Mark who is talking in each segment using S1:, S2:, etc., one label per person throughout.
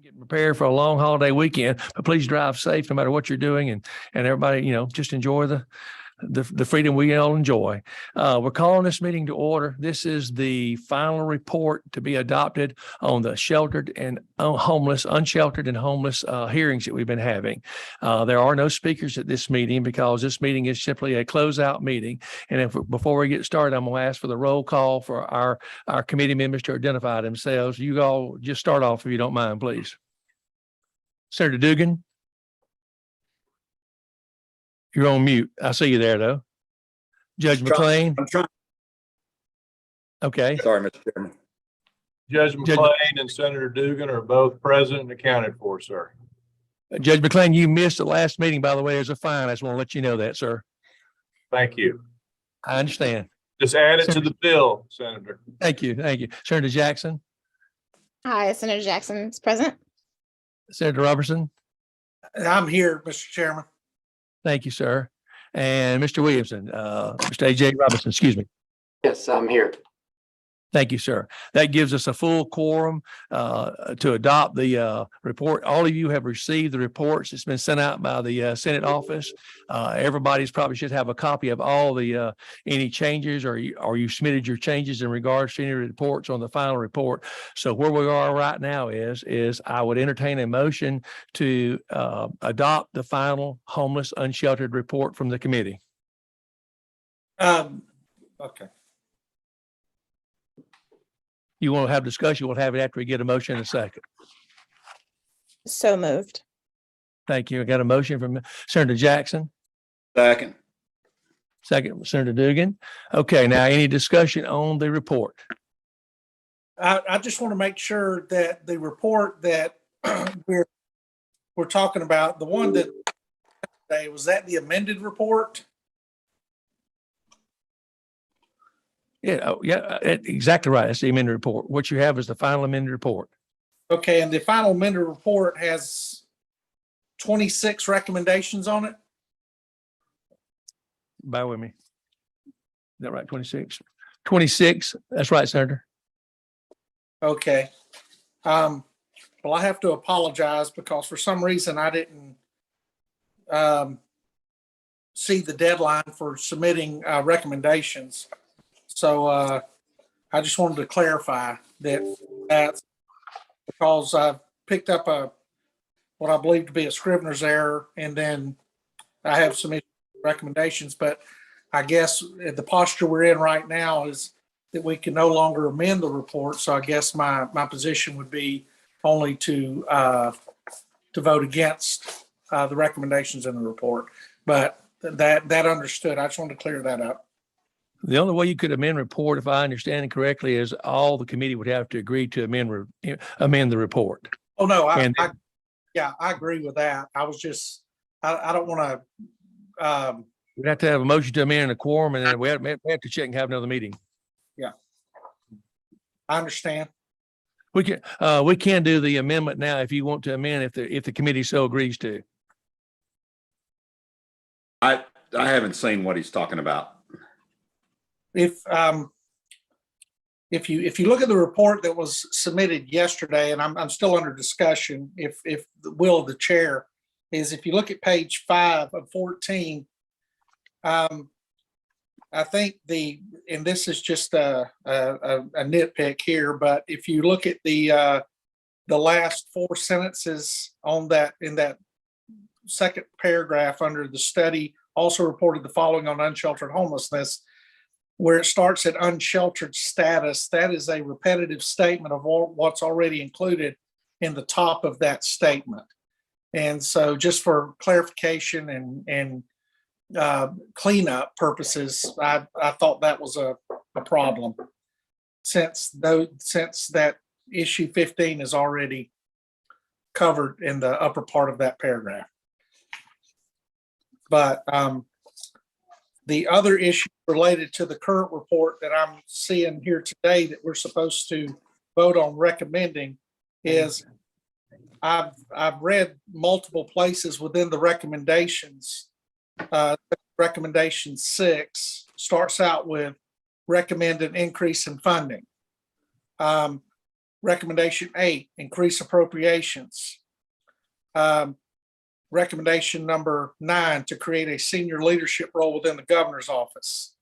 S1: Getting prepared for a long holiday weekend, but please drive safe no matter what you're doing, and everybody, just enjoy the freedom we all enjoy. We're calling this meeting to order. This is the final report to be adopted on the sheltered and unsheltered and homeless hearings that we've been having. There are no speakers at this meeting because this meeting is simply a closeout meeting. And before we get started, I'm going to ask for the roll call for our committee members to identify themselves. You all just start off if you don't mind, please. Senator Dugan. You're on mute. I see you there, though. Judge McLean.
S2: I'm trying.
S1: Okay.
S2: Sorry, Mr. Chairman.
S3: Judge McLean and Senator Dugan are both present and accounted for, sir.
S1: Judge McLean, you missed the last meeting, by the way, as a fine. I just want to let you know that, sir.
S3: Thank you.
S1: I understand.
S3: Just add it to the bill, Senator.
S1: Thank you. Thank you. Senator Jackson.
S4: Hi, Senator Jackson is present.
S1: Senator Robertson.
S5: I'm here, Mr. Chairman.
S1: Thank you, sir. And Mr. Williamson, Mr. A.J. Robinson, excuse me.
S6: Yes, I'm here.
S1: Thank you, sir. That gives us a full quorum to adopt the report. All of you have received the reports. It's been sent out by the Senate office. Everybody's probably should have a copy of all the any changes, or you submitted your changes in regards to any reports on the final report. So where we are right now is I would entertain a motion to adopt the final homeless unsheltered report from the committee.
S5: Okay.
S1: You want to have discussion, we'll have it after we get a motion in a second.
S4: So moved.
S1: Thank you. I got a motion from Senator Jackson.
S2: Second.
S1: Second, Senator Dugan. Okay, now any discussion on the report?
S5: I just want to make sure that the report that we're talking about, the one that today, was that the amended report?
S1: Yeah, exactly right. That's the amended report. What you have is the final amended report.
S5: Okay, and the final amended report has 26 recommendations on it?
S1: Bear with me. Is that right? 26? 26. That's right, Senator.
S5: Okay. Well, I have to apologize because for some reason I didn't see the deadline for submitting recommendations. So I just wanted to clarify that's because I picked up what I believe to be a Scrivener's error, and then I have some recommendations. But I guess the posture we're in right now is that we can no longer amend the report. So I guess my position would be only to vote against the recommendations in the report. But that understood. I just wanted to clear that up.
S1: The only way you could amend report, if I understand it correctly, is all the committee would have to agree to amend the report.
S5: Oh, no, I agree with that. I was just, I don't want to.
S1: We'd have to have a motion to amend a quorum, and then we have to check and have another meeting.
S5: Yeah. I understand.
S1: We can do the amendment now if you want to amend, if the committee so agrees to.
S2: I haven't seen what he's talking about.
S5: If you look at the report that was submitted yesterday, and I'm still under discussion, if the will of the chair is, if you look at page 5 of 14, I think and this is just a nitpick here, but if you look at the last 4 sentences on that, in that second paragraph under the study also reported the following on unsheltered homelessness, where it starts at unsheltered status, that is a repetitive statement of what's already included in the top of that statement. And so just for clarification and cleanup purposes, I thought that was a problem since that issue 15 is already covered in the upper part of that paragraph. But the other issue related to the current report that I'm seeing here today that we're supposed to vote on recommending is I've read multiple places within the recommendations. Recommendation 6 starts out with recommend an increase in funding. Recommendation 8, increase appropriations. Recommendation number 9, to create a senior leadership role within the governor's office.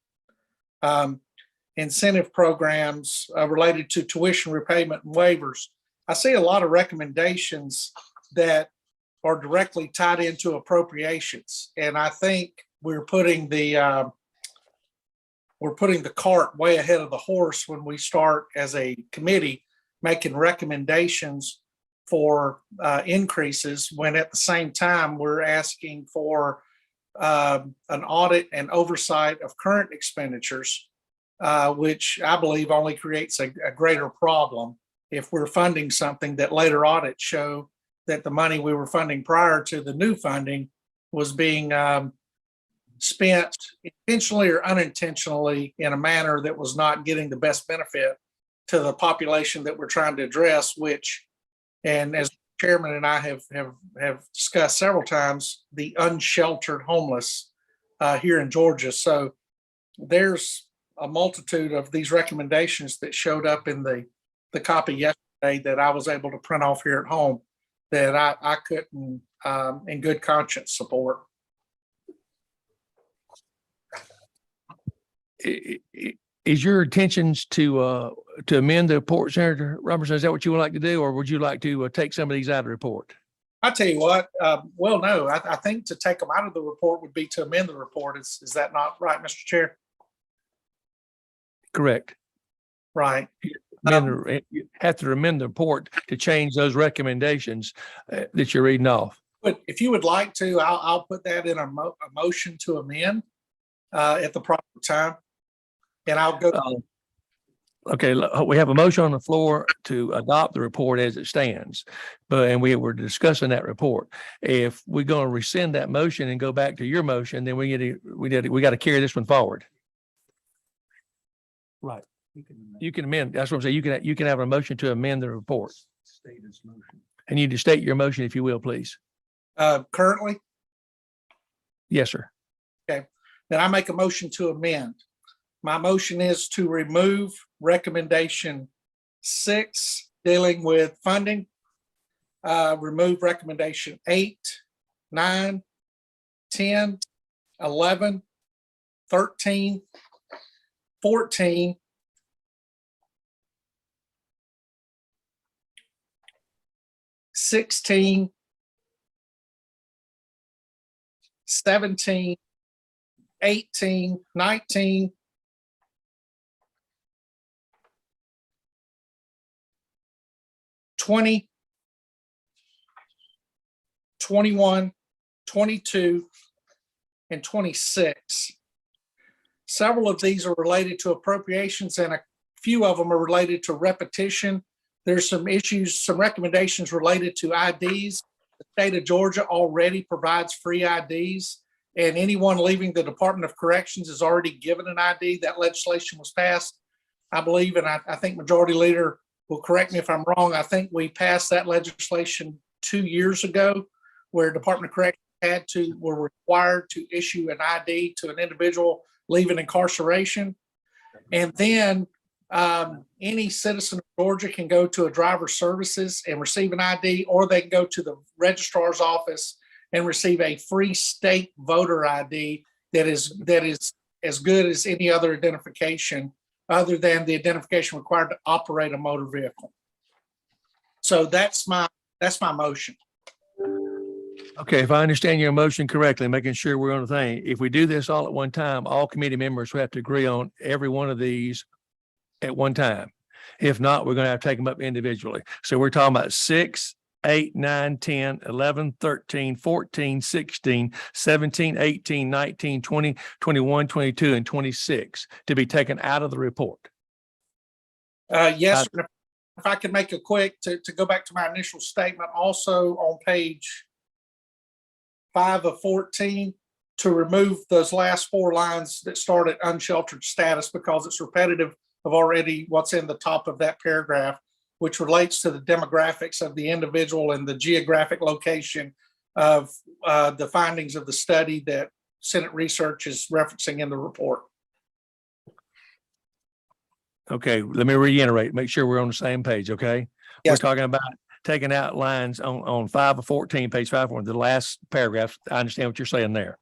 S5: Incentive programs related to tuition repayment and waivers. I see a lot of recommendations that are directly tied into appropriations. And I think we're putting the cart way ahead of the horse when we start as a committee making recommendations for increases, when at the same time we're asking for an audit and oversight of current expenditures, which I believe only creates a greater problem if we're funding something that later audits show that the money we were funding prior to the new funding was being spent intentionally or unintentionally in a manner that was not getting the best benefit to the population that we're trying to address, which, and as Chairman and I have discussed several times, the unsheltered homeless here in Georgia. So there's a multitude of these recommendations that showed up in the copy yesterday that I was able to print off here at home that I couldn't in good conscience support.
S1: Is your intentions to amend the report, Senator Robertson? Is that what you would like to do, or would you like to take some of these out of the report?
S5: I tell you what, well, no, I think to take them out of the report would be to amend the report. Is that not right, Mr. Chair?
S1: Correct.
S5: Right.
S1: You have to amend the report to change those recommendations that you're reading off.
S5: But if you would like to, I'll put that in a motion to amend at the proper time. And I'll go.
S1: Okay, we have a motion on the floor to adopt the report as it stands, and we were discussing that report. If we're going to rescind that motion and go back to your motion, then we got to carry this one forward. Right. You can amend. That's what I'm saying. You can have a motion to amend the report. And you just state your motion, if you will, please.
S5: Currently?
S1: Yes, sir.
S5: Okay. Then I make a motion to amend. My motion is to remove recommendation 6 dealing with funding, remove recommendation 8, 9, 10, 11, 13, 14, 16, 17, 18, 19, 20, 21, 22, and 26. Several of these are related to appropriations, and a few of them are related to repetition. There's some issues, some recommendations related to IDs. The state of Georgia already provides free IDs, and anyone leaving the Department of Corrections is already given an ID. That legislation was passed, I believe, and I think Majority Leader will correct me if I'm wrong. I think we passed that legislation 2 years ago, where Department of Corrections were required to issue an ID to an individual leaving incarceration. And then any citizen of Georgia can go to a driver services and receive an ID, or they can go to the registrar's office and receive a free state voter ID that is as good as any other identification other than the identification required to operate a motor vehicle. So that's my motion.
S1: Okay, if I understand your motion correctly, making sure we're on the thing, if we do this all at one time, all committee members will have to agree on every one of these at one time. If not, we're going to have to take them up individually. So we're talking about 6, 8, 9, 10, 11, 13, 14, 16, 17, 18, 19, 20, 21, 22, and 26 to be taken out of the report.
S5: Yes, if I could make a quick, to go back to my initial statement, also on page 5 of 14, to remove those last 4 lines that start at unsheltered status, because it's repetitive of already what's in the top of that paragraph, which relates to the demographics of the individual and the geographic location of the findings of the study that Senate Research is referencing in the report.
S1: Okay, let me reiterate, make sure we're on the same page, okay? We're
S5: Yes.
S1: talking about taking out lines on 5 of 14, page 5, the last paragraph. I understand what you're saying there.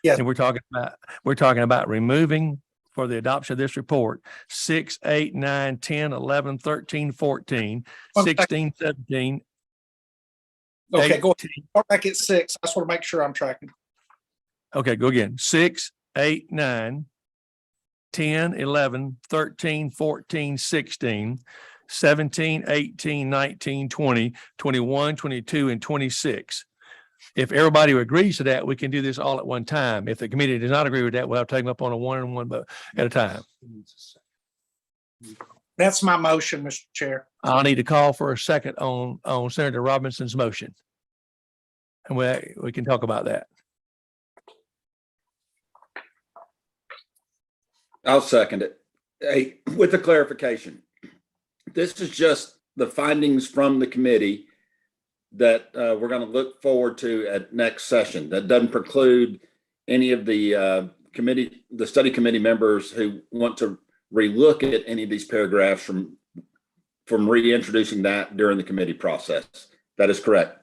S5: Yes.
S1: And we're talking about removing for the adoption of this report, 6, 8, 9, 10, 11, 13, 14,
S5: One second.
S1: 16, 17.
S5: Okay, go
S1: 18.
S5: start back at 6. I just want to make sure I'm tracking.
S1: Okay, go again. 6, 8, 9, 10, 11, 13, 14, 16, 17, 18, 19, 20, 21, 22, and 26. If everybody agrees to that, we can do this all at one time. If the committee does not agree with that, we'll have to take them up on a one vote at a time.
S5: That's my motion, Mr. Chair.
S1: I'll need to call for a second on Senator Robinson's motion. And we can talk about that.
S2: I'll second it. Hey, with the clarification, this is just the findings from the committee that we're going to look forward to at next session. That doesn't preclude any of the study committee members who want to relook at any of these paragraphs from reintroducing that during the committee process. That is correct.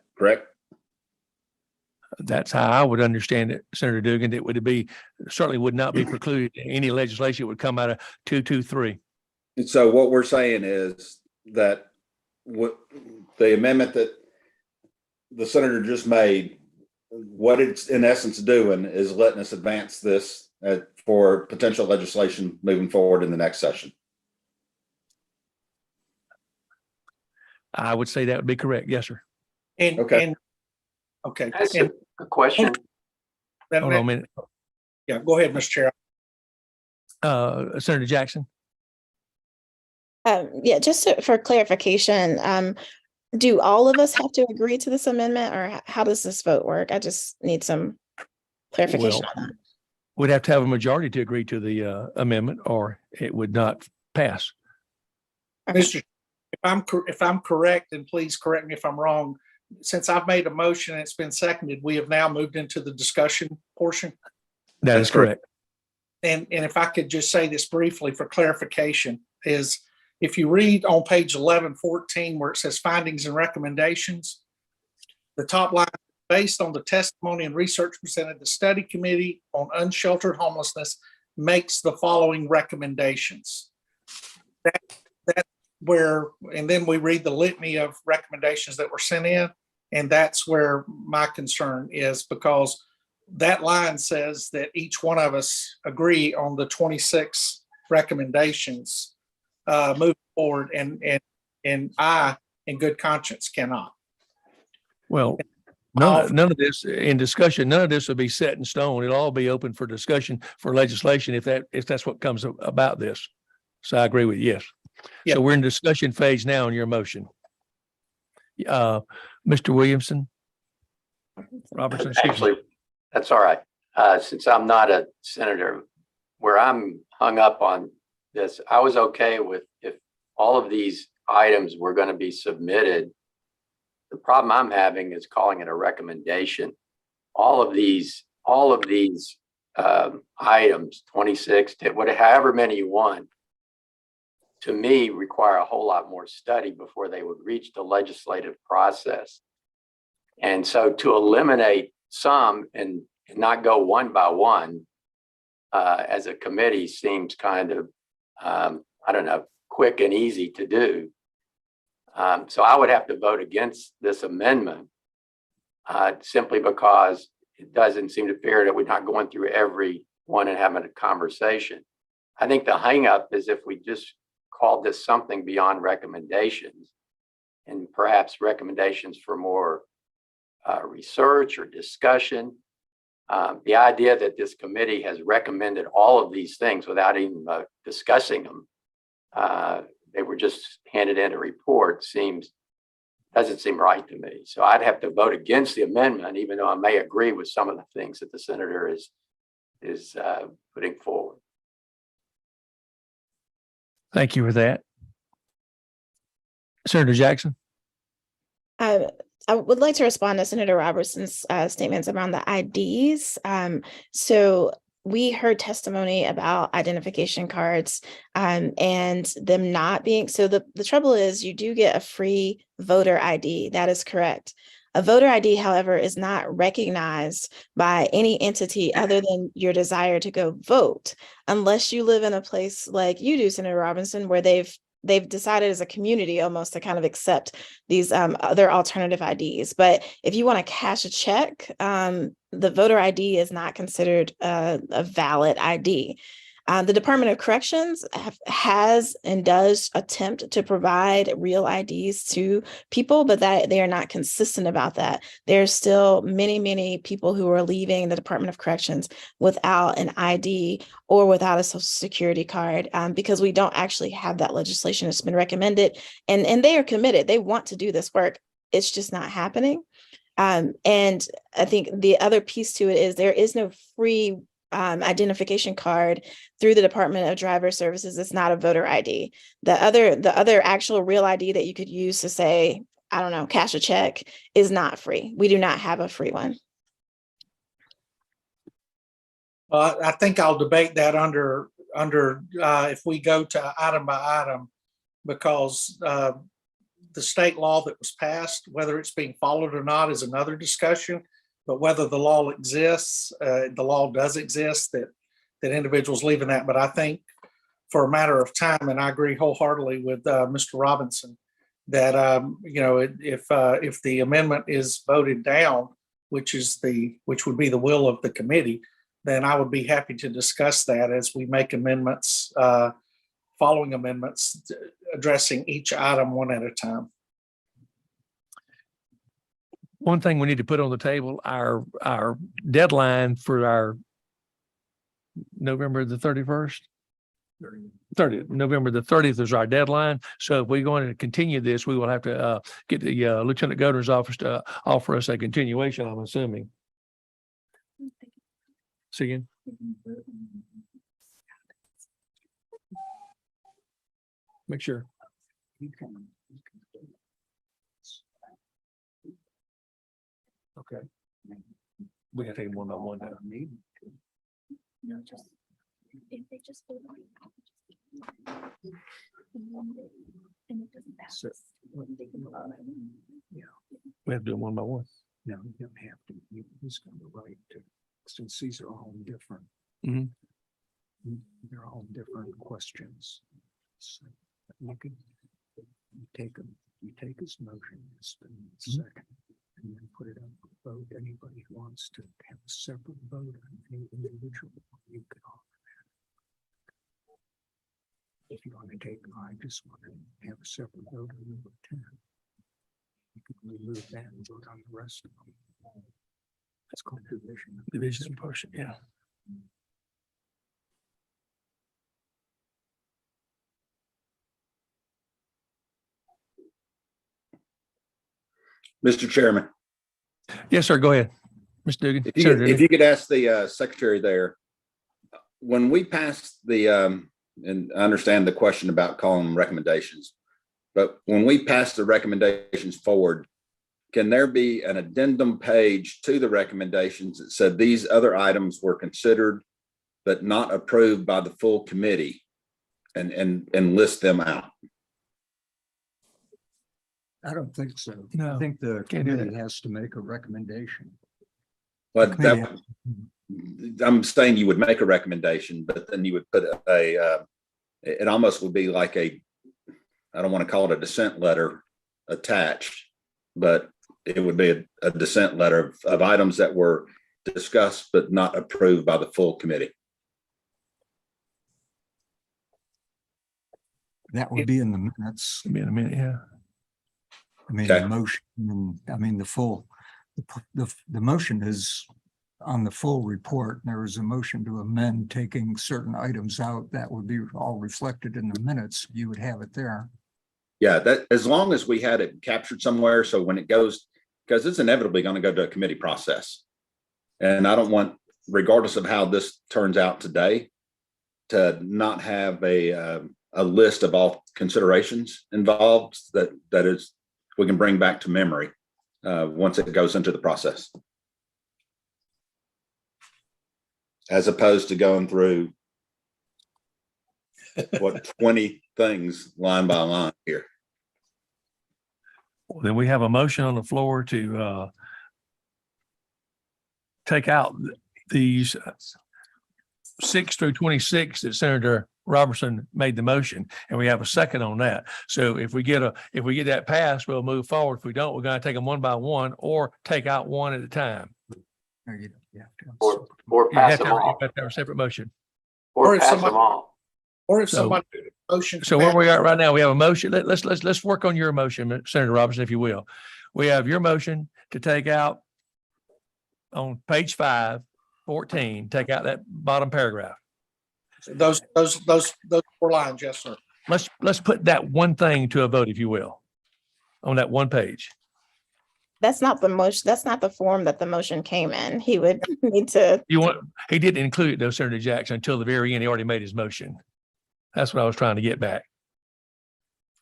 S1: That's how I would understand it, Senator Dugan. It would be, certainly would not be precluded. Any legislation would come out of 223.
S2: And so what we're saying is that what the amendment that the senator just made, what it's in essence doing is letting us advance this for potential legislation moving forward in the next session.
S1: I would say that would be correct. Yes, sir.
S2: Okay.
S5: Okay.
S6: That's
S5: And
S6: a question.
S1: Hold on a minute.
S5: yeah, go ahead, Mr. Chair.
S1: Senator Jackson.
S4: Yeah, just for clarification, do all of us have to agree to this amendment, or how does this vote work? I just need some clarification on that.
S1: We'd have to have a majority to agree to the amendment, or it would not pass.
S4: Okay.
S5: Mr. If I'm correct, and please correct me if I'm wrong, since I've made a motion and it's been seconded, we have now moved into the discussion portion.
S1: That is correct.
S5: And if I could just say this briefly for clarification, is if you read on page 1114 where it says findings and recommendations, the top line, based on the testimony and research presented, the study committee on unsheltered homelessness makes the following recommendations. That's where, and then we read the litany of recommendations that were sent in, and that's where my concern is, because that line says that each one of us agree on the 26 recommendations moving forward, and I, in good conscience, cannot.
S1: Well, none of this in discussion, none of this will be set in stone. It'll all be open for discussion for legislation if that's what comes about this. So I agree with you, yes.
S5: Yeah.
S1: So we're in discussion phase now on your motion. Mr. Williamson. Robertson. excuse me.
S6: Actually, that's all right. Since I'm not a senator, where I'm hung up on this, I was okay with if all of these items were going to be submitted. The problem I'm having is calling it a recommendation. All of these items, 26, however many you want, to me, require a whole lot more study before they would reach the legislative process. And so to eliminate some and not go one by one as a committee seems kind of, I don't know, quick and easy to do. So I would have to vote against this amendment simply because it doesn't seem to fair that we're not going through every one and having a conversation. I think the hang up is if we just called this something beyond recommendations, and perhaps recommendations for more research or discussion. The idea that this committee has recommended all of these things without even discussing them, they were just handed in a report, doesn't seem right to me. So I'd have to vote against the amendment, even though I may agree with some of the things that the senator is putting forward.
S1: Thank you for that. Senator Jackson.
S4: I would like to respond to Senator Robertson's statements around the IDs. So we heard testimony about identification cards and them not being, so the trouble is you do get a free voter ID. That is correct. A voter ID, however, is not recognized by any entity other than your desire to go vote, unless you live in a place like you do, Senator Robinson, where they've decided as a community almost to kind of accept these other alternative IDs. But if you want to cash a check, the voter ID is not considered a valid ID. The Department of Corrections has and does attempt to provide real IDs to people, but that they are not consistent about that. There's still many people who are leaving the Department of Corrections without an ID or without a Social Security card because we don't actually have that legislation that's been recommended, and they are committed. They want to do this work. It's just not happening. And I think the other piece to it is there is no free identification card through the Department of Driver Services. It's not a voter ID. The other actual real ID that you could use to say, I don't know, cash a check is not free. We do not have a free one.
S5: I think I'll debate that under if we go to item by item, because the state law that was passed, whether it's being followed or not, is another discussion. But whether the law exists, the law does exist, that individuals leaving that. But I think for a matter of time, and I agree wholeheartedly with Mr. Robinson, that if the amendment is voted down, which would be the will of the committee, then I would be happy to discuss that as we make amendments, following amendments, addressing each item one at a time.
S1: One thing we need to put on the table, our deadline for our November the 31st. 30th, November the 30th is our deadline. So if we're going to continue this, we will have to get the Lieutenant Governor's office to offer us a continuation, I'm assuming. See again? Make sure. Okay. We gotta take them one by one now.
S7: No, just if they just vote on it, and it doesn't pass. They can vote on it.
S1: Yeah. We have to do them one by one.
S8: No, you don't have to. You just got the right to, since these are all different.
S1: Mhm.
S8: They're all different questions. So you can you take his motion, spend a second, and then put it up for vote. Anybody who wants to have a separate vote on any individual, you can offer that. If you want to take, I just want to have a separate vote on number 10. You can remove that and vote on the rest of them. That's called division.
S1: Division and portion, yeah.
S2: Mr. Chairman,
S1: Yes, sir. Go ahead. Mr. Dugan.
S2: if you could ask the secretary there, when we passed the, and I understand the question about calling them recommendations, but when we pass the recommendations forward, can there be an addendum page to the recommendations that said these other items were considered but not approved by the full committee, and list them out?
S8: I don't think so.
S1: No,
S8: I think the
S1: can't do
S8: committee has to make a recommendation.
S2: But
S8: Committee
S2: that, I'm saying you would make a recommendation, but then you would put it almost would be like I don't want to call it a dissent letter attached, but it would be a dissent letter of items that were discussed but not approved by the full committee.
S8: That would be in the minutes.
S1: Give me a minute, yeah.
S8: I mean,
S2: Okay.
S8: the motion, I mean, the motion is on the full report. There was a motion to amend taking certain items out. That would be all reflected in the minutes. You would have it there.
S2: Yeah, that as long as we had it captured somewhere, so when it goes, because it's inevitably going to go to a committee process. And I don't want, regardless of how this turns out today, to not have a list of all considerations involved that is we can bring back to memory once it goes into the process. as opposed to going through 20 things line by line here.
S1: Then we have a motion on the floor to take out these 6 through 26 that Senator Robertson made the motion, and we have a second on that. So if we get that passed, we'll move forward. If we don't, we're going to take them one by one or take out one at a time.
S8: No, you don't. You have to have
S6: Or,
S8: separate-
S6: or
S1: You have
S6: pass
S1: to
S6: them
S1: have
S6: all,
S1: a separate motion.
S6: or
S5: Or if
S6: pass
S5: somebody-
S6: them all.
S5: Or if
S1: So-
S5: somebody motion.
S1: So where we are right now, we have a motion. Let's work on your motion, Senator Robertson, if you will. We have your motion to take out on page 5, 14, take out that bottom paragraph.
S5: Those 4 lines, yes, sir.
S1: Let's put that one thing to a vote, if you will, on that one page.
S4: That's not the motion. That's not the form that the motion came in. He would need to,
S1: He didn't include it though, Senator Jackson, until the very end. He already made his motion. That's what I was trying to get back.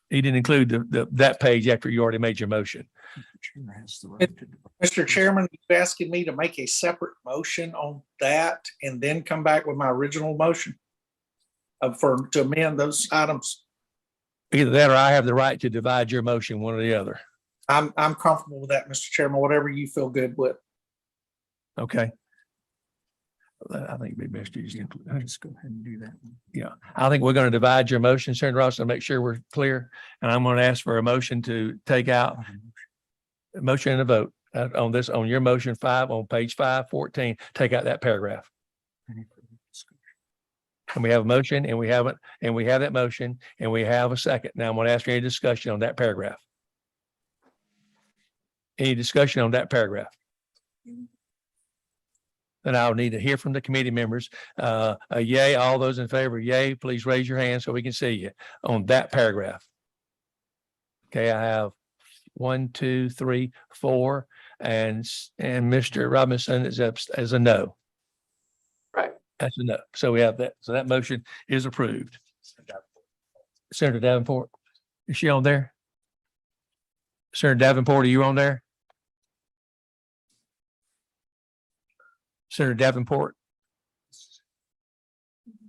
S1: He didn't include that page after you already made your motion.
S8: The chair has the right to divide.
S5: Mr. Chairman, you asking me to make a separate motion on that and then come back with my original motion to amend those items?
S1: Either that or I have the right to divide your motion, one or the other.
S5: I'm comfortable with that, Mr. Chairman, whatever you feel good with.
S1: Okay. I think it'd be best to just include.
S8: Just go ahead and do that.
S1: Yeah, I think we're going to divide your motion, Senator Ross, to make sure we're clear. And I'm going to ask for a motion to take out a motion and a vote on your motion 5 on page 5, 14, take out that paragraph.
S8: Any further discussion?
S1: And we have a motion and we have that motion and we have a second. Now I'm going to ask for any discussion on that paragraph. Any discussion on that paragraph? Then I'll need to hear from the committee members. A yay, all those in favor, yay, please raise your hand so we can see you on that paragraph. Okay, I have 1, 2, 3, 4, and Mr. Robinson is as a no.
S6: Right.
S1: That's a no. So we have that. So that motion is approved. Senator Davenport, is she on there? Senator Davenport, are you on there? Senator Davenport?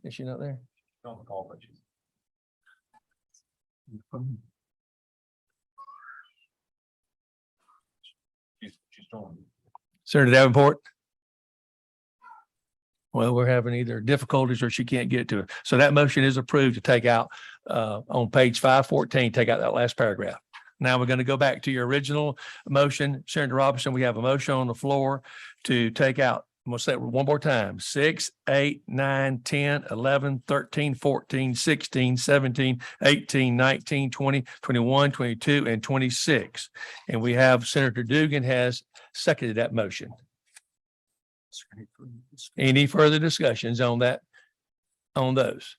S1: Is she not there?
S3: On the call, but she's- she's doing.
S1: Senator Davenport? Well, we're having either difficulties or she can't get to it. So that motion is approved to take out on page 514, take out that last paragraph. Now we're going to go back to your original motion. Senator Robinson, we have a motion on the floor to take out, I'm going to say it one more time, 6, 8, 9, 10, 11, 13, 14, 16, 17, 18, 19, 20, 21, 22, and 26. And we have Senator Dugan has seconded that motion.
S8: Is there any further discussion?
S1: Any further discussions on that, on those?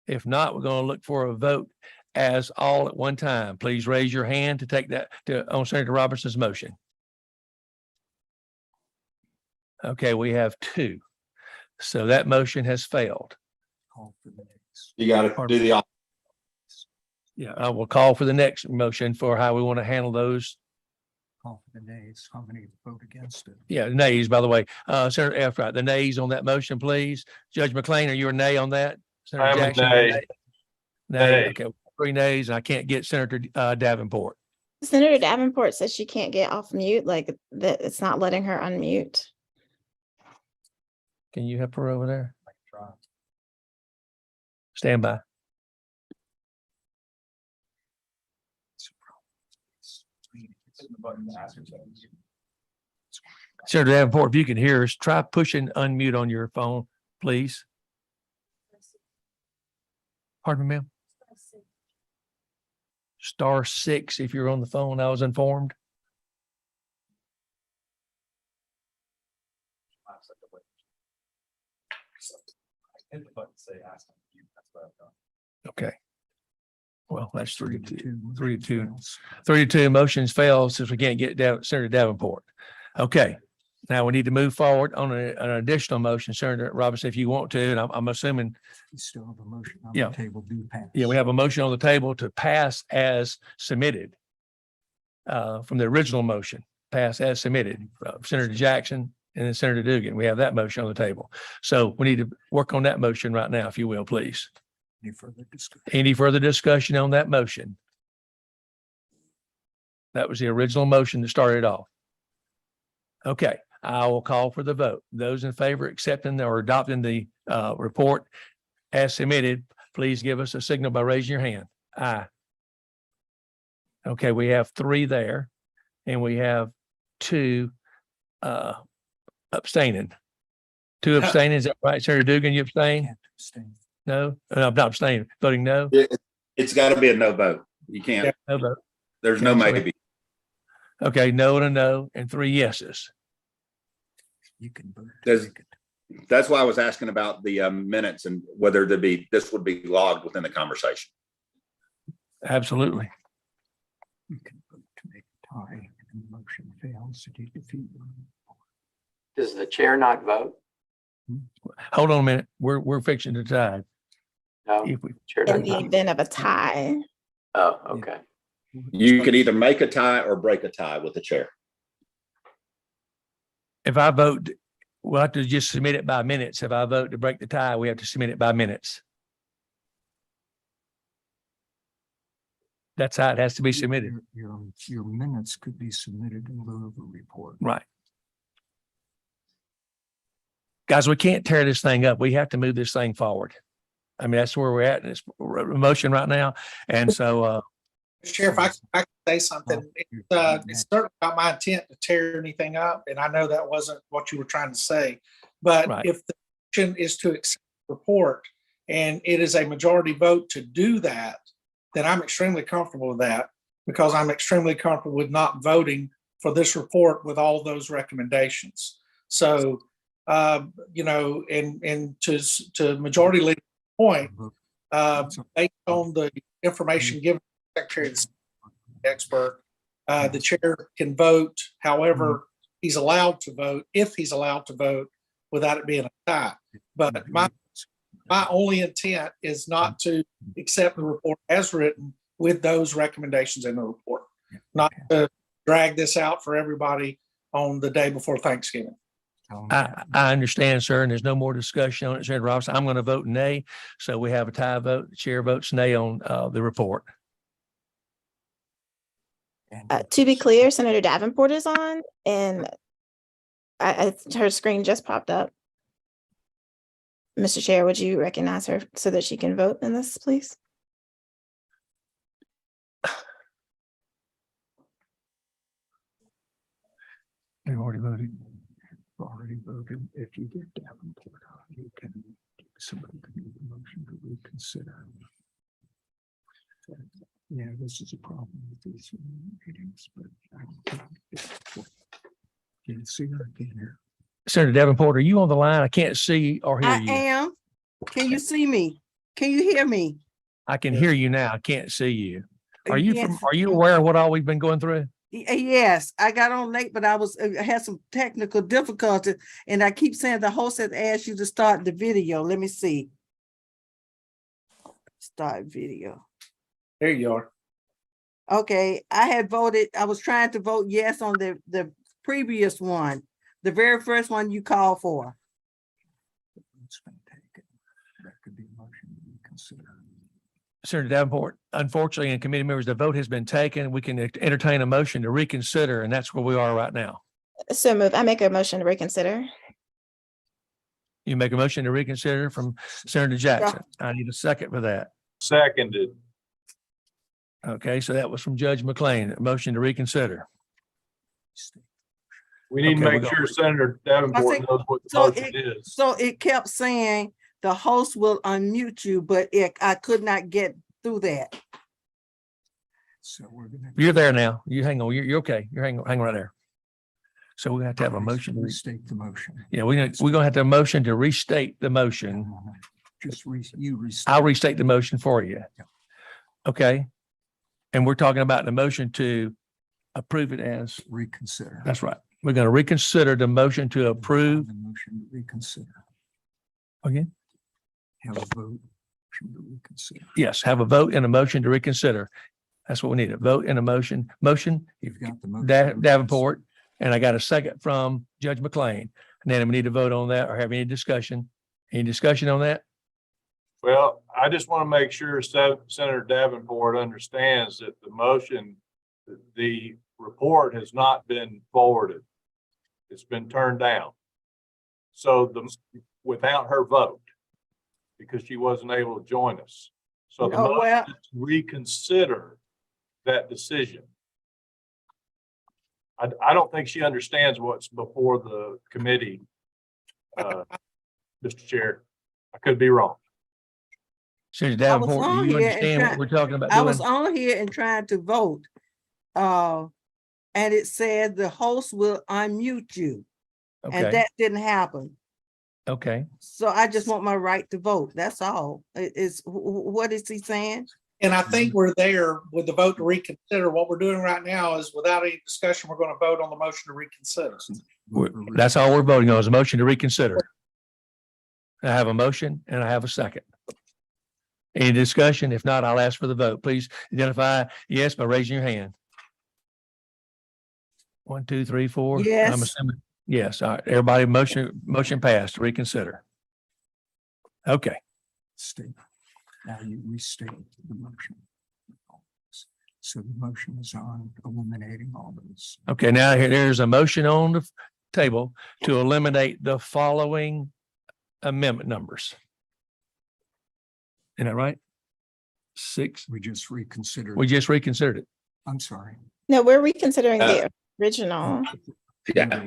S1: If not, we're going to look for a vote as all at one time. Please raise your hand to take that on Senator Robertson's motion. Okay, we have 2. So that motion has failed.
S8: Call for the next.
S2: You got to do the,
S1: Yeah, I will call for the next motion for how we want to handle those.
S8: Call for the nays. How many vote against it?
S1: Yeah, nays, by the way. Senator F, right, the nays on that motion, please. Judge McLean, are you a nay on that? Senator
S3: I'm a
S1: Jackson,
S3: nay.
S1: Nay,
S3: Nay.
S1: okay, 3 nays, and I can't get Senator Davenport.
S4: Senator Davenport says she can't get off mute, like that it's not letting her unmute.
S1: Can you help her over there? Stand by. Senator Davenport, if you can hear us, try pushing unmute on your phone, please. Pardon me, ma'am? *6 if you're on the phone, I was informed. Okay. Well, that's 3 to 2. 3 to 2. 3 to 2 motions fail since we can't get Senator Davenport. Okay. Now we need to move forward on an additional motion, Senator Robinson, if you want to, and I'm assuming,
S8: We still have a motion on
S1: Yeah.
S8: the table. Do pass.
S1: yeah, we have a motion on the table to pass as submitted from the original motion, pass as submitted. Senator Jackson and then Senator Dugan. We have that motion on the table. So we need to work on that motion right now, if you will, please.
S8: Any further discussion?
S1: Any further discussion on that motion? That was the original motion that started off. Okay, I will call for the vote. Those in favor of accepting or adopting the report as submitted, please give us a signal by raising your hand. Aye. Okay, we have 3 there, and we have 2 abstaining. 2 abstaining, is that right? Senator Dugan, you abstain?
S8: Can't abstain.
S1: No, I'm not abstaining, voting no?
S2: It's got to be a no vote. You can't,
S1: No vote.
S2: there's no
S1: Cancel it.
S2: maybe.
S1: Okay, no and a no, and 3 yeses.
S8: You can vote. to
S2: Does-
S8: make it.
S2: That's why I was asking about the minutes and whether this would be logged within the conversation.
S1: Absolutely.
S8: You can vote to make a tie and the motion fails to defeat one.
S6: Does the chair not vote?
S1: Hold on a minute. We're fixing to tie.
S6: No,
S1: If we,
S6: chair
S4: In
S6: doesn't
S4: the
S6: vote.
S4: event of a tie.
S6: Oh, okay.
S2: You could either make a tie or break a tie with the chair.
S1: if I vote, we'll have to just submit it by minutes. If I vote to break the tie, we have to submit it by minutes. That's how it has to be submitted.
S8: Your minutes could be submitted in lieu of a report.
S1: Right. Guys, we can't tear this thing up. We have to move this thing forward. I mean, that's where we're at in this motion right now. And so,
S5: Chair, if I can say something, it's certainly not my intent to tear anything up, and I know that wasn't what you were trying to say. But
S1: Right.
S5: if the motion is to accept the report and it is a majority vote to do that, then I'm extremely comfortable with that, because I'm extremely comfortable with not voting for this report with all those recommendations. So, and to majority leader's point, based on the information given by the Secretary of the State expert, the chair can vote however he's allowed to vote, if he's allowed to vote, without it being a tie. But my only intent is not to accept the report as written with those recommendations in the report, not to drag this out for everybody on the day before Thanksgiving.
S1: I understand, sir, and there's no more discussion on it, Senator Robinson. I'm going to vote nay. So we have a tie vote. The chair votes nay on the report.
S4: To be clear, Senator Davenport is on, and her screen just popped up. Mr. Chair, would you recognize her so that she can vote in this, please?
S8: They've already voted. Already voted. If you get Davenport on, you can, somebody can make a motion to reconsider. Yeah, this is a problem with these meetings, but I don't think. Can you see her? I can't hear.
S1: Senator Davenport, are you on the line? I can't see or hear
S9: I
S1: you.
S9: am. Can you see me? Can you hear me?
S1: I can hear you now. I can't see you. Are you
S9: Yes.
S1: are you aware of what all we've been going through?
S9: Yes, I got on late, but I had some technical difficulties, and I keep saying the host has asked you to start the video. Let me see. Start video.
S5: There you are.
S9: Okay, I had voted, I was trying to vote yes on the previous one, the very first one you called for.
S8: It's been taken. That could be a motion to reconsider.
S1: Senator Davenport, unfortunately, and committee members, the vote has been taken. We can entertain a motion to reconsider, and that's where we are right now.
S4: So move. I make a motion to reconsider.
S1: You make a motion to reconsider from Senator Jackson. I need a second for that.
S3: Seconded.
S1: Okay, so that was from Judge McLean, a motion to reconsider.
S3: We need to
S1: Okay,
S3: make
S1: we'll go.
S3: sure Senator Davenport knows what the
S9: so
S3: motion is.
S9: So it kept saying the host will unmute you, but I could not get through that.
S8: So we're gonna.
S1: You're there now. You hang on. You're okay. You're hang right there. So we have to have a motion. to
S8: Restate the motion.
S1: Yeah, we're going to have to have a motion to restate the motion.
S8: Just restate.
S1: I'll restate the motion for you. Okay. And we're talking about the motion to approve it as,
S8: Reconsider.
S1: that's right. We're going to reconsider the motion to approve.
S8: The motion to reconsider.
S1: Again?
S8: Have a vote. Motion to reconsider.
S1: Yes, have a vote and a motion to reconsider. That's what we need, a vote and a motion. Motion,
S8: You've got the motion.
S1: Davenport, and I got a second from Judge McLean. Nana, we need to vote on that or have any discussion? Any discussion on that?
S3: Well, I just want to make sure Senator Davenport understands that the motion, the report has not been forwarded. It's been turned down. So without her vote, because she wasn't able to join us. So the
S9: Oh,
S3: motion
S9: well,
S3: is to reconsider that decision. I don't think she understands what's before the committee, Mr. Chair. I could be wrong.
S1: Senator
S9: I was
S1: Davenport, do
S9: on
S1: you
S9: here and
S1: understand what
S9: trying-
S1: we're talking about
S9: I was
S1: doing?
S9: on here and trying to vote. And it said the host will unmute you, and
S1: Okay,
S9: that didn't happen.
S1: okay.
S9: So I just want my right to vote. That's all. What is he saying?
S5: And I think we're there with the vote to reconsider. What we're doing right now is without any discussion, we're going to vote on the motion to reconsider.
S1: That's all we're voting on is a motion to reconsider. I have a motion and I have a second. Any discussion? If not, I'll ask for the vote. Please identify yes by raising your hand. 1, 2, 3, 4. I'm
S9: Yes.
S1: assuming, yes. All right. Everybody, motion passed to reconsider. Okay.
S8: State. Now you restate the motion. So the motion is on eliminating all those.
S1: Okay. Now there's a motion on the table to eliminate the following amendment numbers. Isn't that right? 6.
S8: We just reconsidered.
S1: We just reconsidered it.
S8: I'm sorry.
S4: No, we're reconsidering the original.
S2: Yeah.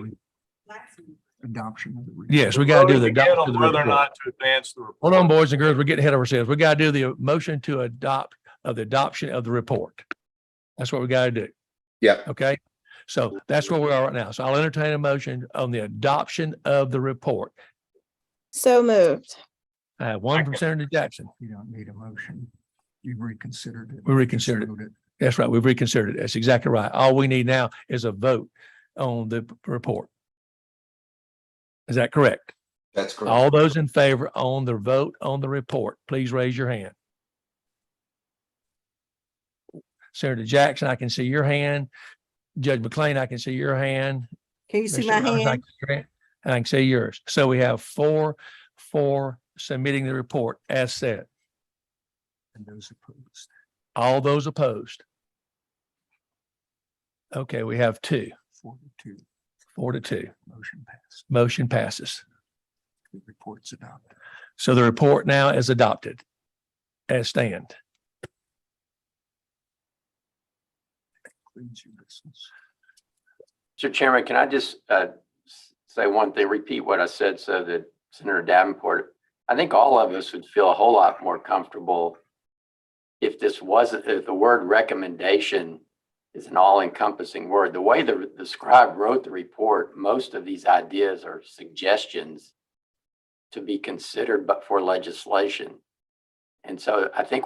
S8: Adoption of the.
S1: Yes, we got to do the
S3: Voting again
S1: adoption of
S3: on
S1: the
S3: whether or
S1: report.
S3: not to advance the report.
S1: Hold on, boys and girls, we're getting ahead of ourselves. We got to do the motion to adopt of the adoption of the report. That's what we got to do.
S2: Yeah.
S1: Okay, so that's where we are right now. So I'll entertain a motion on the adoption of the report.
S4: So moved.
S1: I have one from Senator Jackson.
S8: You don't need a motion. You've reconsidered it.
S1: We reconsidered it.
S8: Just voted.
S1: That's right. We've reconsidered it. That's exactly right. All we need now is a vote on the report. Is that correct?
S2: That's correct.
S1: All those in favor on the vote on the report, please raise your hand. Senator Jackson, I can see your hand. Judge McLean, I can see your hand.
S9: Can you see
S1: Mr.
S9: my
S1: Roberts,
S9: hand?
S1: I can see yours. So we have 4 for submitting the report as said.
S8: And those opposed.
S1: All those opposed. Okay, we have 2,
S8: 4-2.
S1: 4-2.
S8: Motion passed.
S1: Motion passes.
S8: The report's adopted.
S1: So the report now is adopted as stand.
S8: Concludes your business.
S6: Mr. Chairman, can I just say one thing, repeat what I said so that Senator Davenport, I think all of us would feel a whole lot more comfortable if this wasn't, if the word recommendation is an all-encompassing word. The way the scribe wrote the report, most of these ideas are suggestions to be considered, but for legislation. And so I think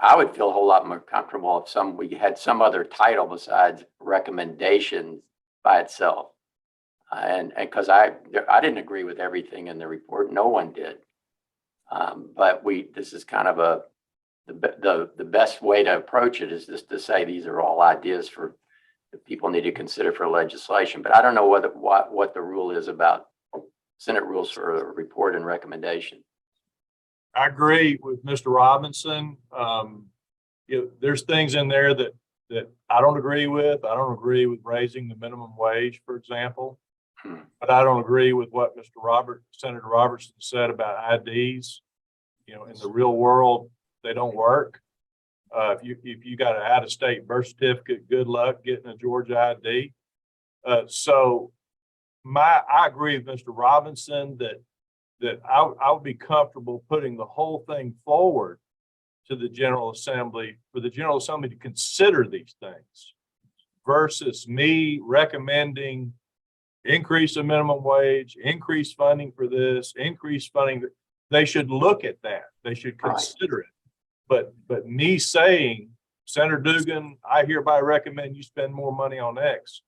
S6: I would feel a whole lot more comfortable if we had some other title besides recommendations by itself. And because I didn't agree with everything in the report. No one did. But this is kind of the best way to approach it is just to say these are all ideas that people need to consider for legislation. But I don't know what the rule is about Senate rules for a report and recommendation.
S3: I agree with Mr. Robinson. There's things in there that I don't agree with. I don't agree with raising the minimum wage, for example. But I don't agree with what Senator Robertson said about IDs. In the real world, they don't work. If you got an out-of-state birth certificate, good luck getting a Georgia ID. I agree with Mr. Robinson that I would be comfortable putting the whole thing forward to the General Assembly for the General Assembly to consider these things versus me recommending increase the minimum wage, increase funding for this, increase funding. They should look at that. They should consider it. But me saying, Senator Dugan, I hereby recommend you spend more money on X.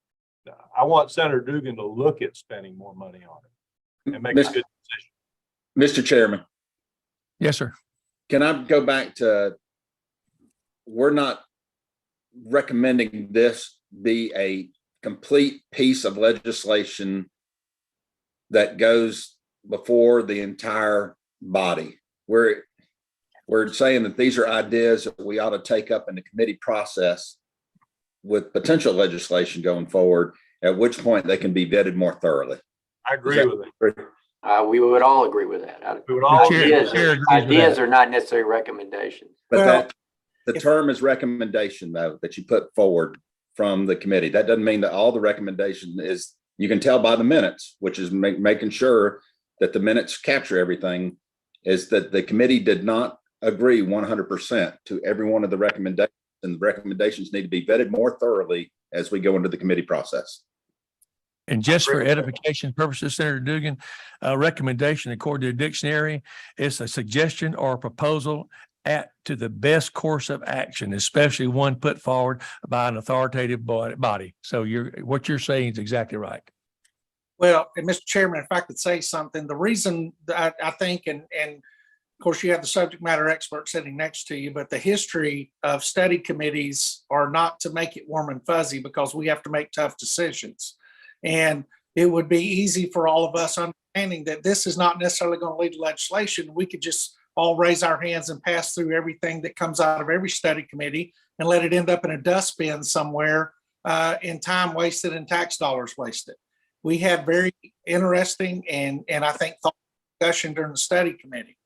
S3: I want Senator Dugan to look at spending more money on it and make a good decision.
S2: Mr. Chairman,
S1: Yes, sir.
S2: can I go back to, we're not recommending this be a complete piece of legislation that goes before the entire body. We're saying that these are ideas that we ought to take up in the committee process with potential legislation going forward, at which point they can be vetted more thoroughly.
S3: I agree with it.
S6: We would all agree with that.
S3: We would all
S1: chair-
S3: agree.
S1: chair agrees with
S6: Ideas
S1: that.
S6: are not necessarily recommendations.
S2: But
S5: Well,
S2: the term is recommendation, though, that you put forward from the committee. That doesn't mean that all the recommendation is, you can tell by the minutes, which is making sure that the minutes capture everything, is that the committee did not agree 100% to every one of the recommendations, and the recommendations need to be vetted more thoroughly as we go into the committee process.
S1: And just for
S3: agree with that.
S1: edification purposes, Senator Dugan, a recommendation according to the dictionary is a suggestion or a proposal to the best course of action, especially one put forward by an authoritative body. So what you're saying is exactly right.
S5: Well, and Mr. Chairman, if I could say something, the reason that I think, and of course you have the subject matter expert sitting next to you, but the history of study committees are not to make it warm and fuzzy, because we have to make tough decisions. And it would be easy for all of us understanding that this is not necessarily going to lead to legislation. We could just all raise our hands and pass through everything that comes out of every study committee and let it end up in a dustbin somewhere, in time wasted and tax dollars wasted. We had very interesting and I think thoughtful discussion during the study committee.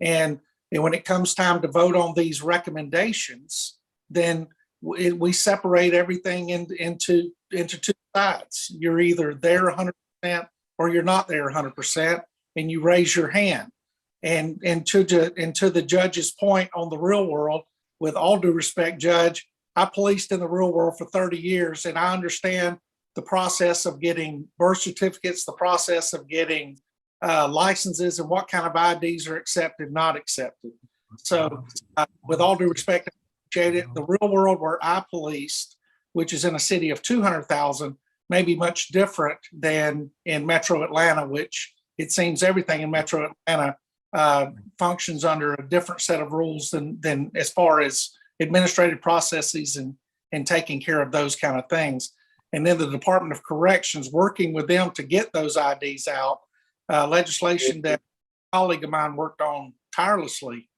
S5: And when it comes time to vote on these recommendations, then we separate everything into two sides. You're either there 100% or you're not there 100%, and you raise your hand. And to the judge's point on the real world, with all due respect, Judge, I policed in the real world for 30 years, and I understand the process of getting birth certificates, the process of getting licenses, and what kind of IDs are accepted, not accepted. So with all due respect, I appreciate it. The real world where I policed, which is in a city of 200,000, may be much different than in Metro Atlanta, which it seems everything in Metro Atlanta functions under a different set of rules than as far as administrative processes and taking care of those kind of things. And then the Department of Corrections, working with them to get those IDs out, legislation that a colleague of mine worked on tirelessly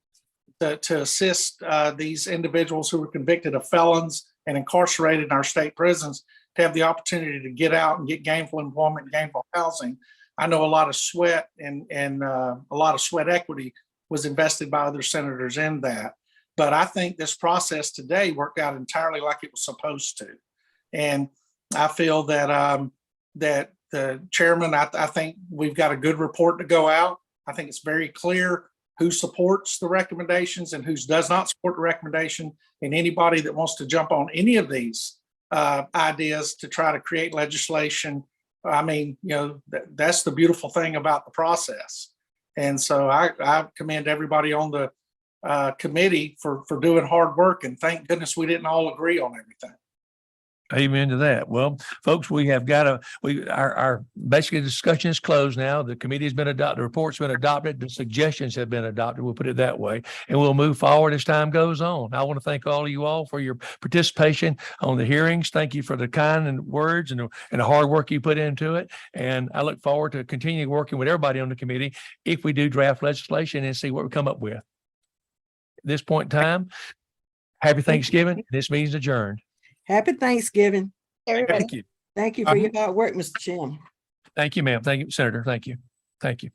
S5: to assist these individuals who were convicted of felons and incarcerated in our state prisons to have the opportunity to get out and get gainful employment and gainful housing. I know a lot of sweat and a lot of sweat equity was invested by other senators in that. But I think this process today worked out entirely like it was supposed to. And I feel that that the chairman, I think we've got a good report to go out. I think it's very clear who supports the recommendations and who does not support the recommendation. And anybody that wants to jump on any of these ideas to try to create legislation, I mean, you know, that's the beautiful thing about the process. And so I commend everybody on the committee for doing hard work. And thank goodness we didn't all agree on everything.
S1: Amen to that. Well, folks, we have got our basically discussion is closed now. The committee has been adopted, the report's been adopted, the suggestions have been adopted. We'll put it that way, and we'll move forward as time goes on. I want to thank all of you all for your participation on the hearings. Thank you for the kind and words and the hard work you put into it. And I look forward to continuing working with everybody on the committee if we do draft legislation and see what we come up with. At this point in time, happy Thanksgiving. This meeting's adjourned.
S9: Happy Thanksgiving.
S4: Everybody.
S1: Thank you.
S9: Thank you for your hard work, Mr. Chairman.
S1: Thank you, ma'am. Thank you, Senator. Thank you. Thank you.